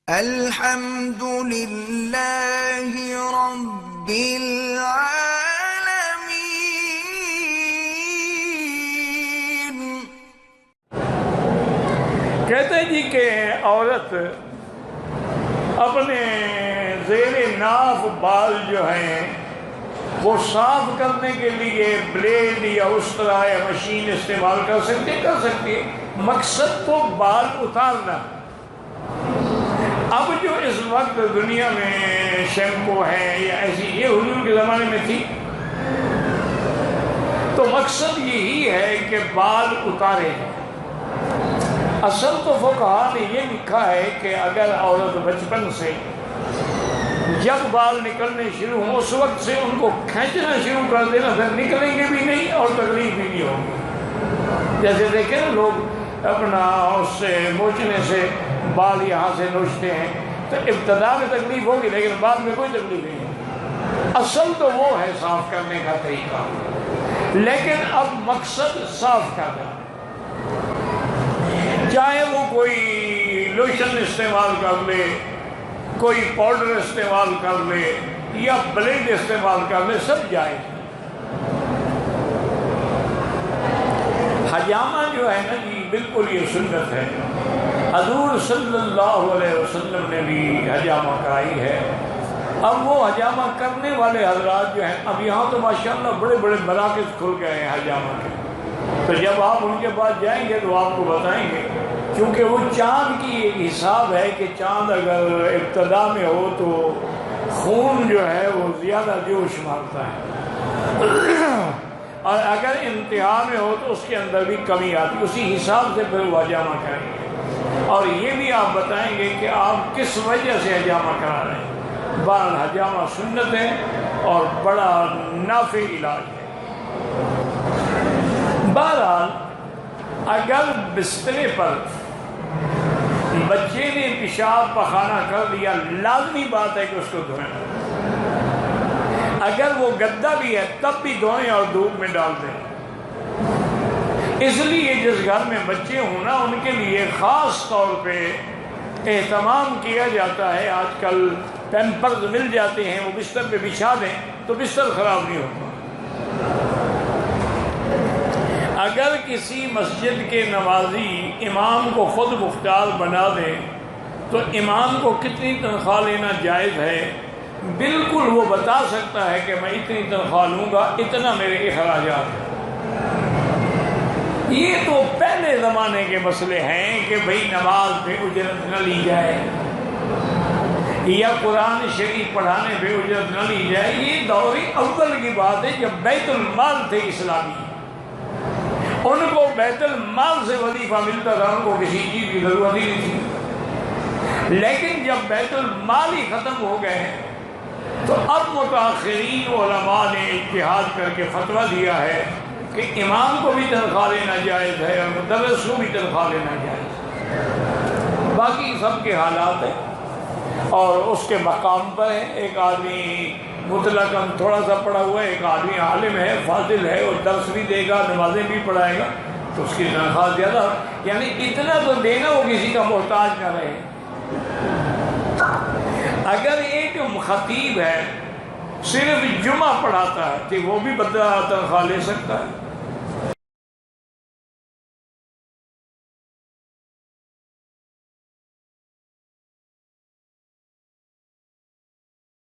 الحمد للہ رب العالمین۔ کہتے ہیں جی کہ عورت اپنے زیر ناف بال جو ہیں وہ صاف کرنے کے لیے بلیڈ یا اس طرح مشین استعمال کر سکتی ہے۔ مقصد تو بال اتارنا۔ اب جو اس وقت دنیا میں شیمپو ہے یا ایسی، یہ حضور کے زمانے میں تھی، تو مقصد یہی ہے کہ بال اتارے۔ اصل تو فقہا نے یہ لکھا ہے کہ اگر عورت بچپن سے جب بال نکلنے شروع ہوں اس وقت سے ان کو کھینچنا شروع کر دینا، پھر نکلیں گے بھی نہیں اور تکلیف بھی نہیں ہوگی۔ جیسے دیکھیں نا لوگ اپنا اس سے نوچنے سے بال یہاں سے نوچتے ہیں تو ابتدا میں تکلیف ہوگی لیکن بعد میں کوئی تکلیف نہیں ہے۔ اصل تو وہ ہے صاف کرنے کا طریقہ، لیکن اب مقصد صاف کرنا، چاہے وہ کوئی لوشن استعمال کر لے، کوئی پاؤڈر استعمال کر لے یا بلیڈ استعمال کر لے، سب جائز۔ حجامہ جو ہے نا جی بالکل یہ سنت ہے، حضور صلی اللہ علیہ وسلم نے بھی حجامہ کرائی ہے۔ اب وہ حجامہ کرنے والے حضرات جو ہیں، اب یہاں تو ماشاءاللہ بڑے بڑے مراکز کھل گئے ہیں حجامہ کے، تو جب آپ ان کے پاس جائیں گے تو آپ کو بتائیں گے، کیونکہ وہ چاند کی ایک حساب ہے کہ چاند اگر ابتدا میں ہو تو خون جو ہے وہ زیادہ جوش مارتا ہے، اور اگر انتہا میں ہو تو اس کے اندر بھی کمی آتی، اسی حساب سے پھر وہ حجامہ کریں گے، اور یہ بھی آپ بتائیں گے کہ آپ کس وجہ سے حجامہ کرا رہے ہیں۔ بہرحال حجامہ سنت ہے اور بڑا نافع علاج ہے۔ بہرحال اگر بسترے پر بچے نے پیشاب پخانہ کر دیا، لازمی بات ہے کہ اس کو دھوئیں۔ اگر وہ گدا بھی ہے تب بھی دھوئیں اور دھوپ میں ڈال دیں۔ اس لیے جس گھر میں بچے ہوں نا ان کے لیے خاص طور پہ اہتمام کیا جاتا ہے۔ آج کل پیمپرز مل جاتے ہیں، وہ بستر پہ بچھا دیں تو بستر خراب نہیں ہوتا۔ اگر کسی مسجد کے نمازی امام کو خود مختار بنا دیں تو امام کو کتنی تنخواہ لینا جائز ہے؟ بالکل وہ بتا سکتا ہے کہ میں اتنی تنخواہ لوں گا، اتنا میرے اخراجات ہیں۔ یہ تو پہلے زمانے کے مسئلے ہیں کہ بھئی نماز پہ اجرت نہ لی جائے یا قرآن شریف پڑھانے پہ اجرت نہ لی جائے۔ یہ دور اول کی بات ہے جب بیت المال تھے اسلامی، ان کو بیت المال سے وظیفہ ملتا تھا، ان کو کسی چیز کی ضرورت ہی نہیں تھی۔ لیکن جب بیت المال ہی ختم ہو گئے ہیں تو اب متاخرین علماء نے اجتہاد کر کے فتویٰ دیا ہے کہ امام کو بھی تنخواہ لینا جائز ہے اور مدرس کو بھی تنخواہ لینا جائز ہے۔ باقی سب کے حالات ہیں اور اس کے مقام پر ہے۔ ایک آدمی مطلقاً تھوڑا سا پڑھا ہوا ہے، ایک آدمی عالم ہے، فاضل ہے، اور درس بھی دے گا، نمازیں بھی پڑھائے گا، تو اس کی تنخواہ زیادہ، یعنی اتنا تو دینا وہ کسی کا محتاج نہ رہے۔ اگر ایک خطیب ہے صرف جمعہ پڑھاتا ہے تو وہ بھی بدلہ تنخواہ لے سکتا ہے۔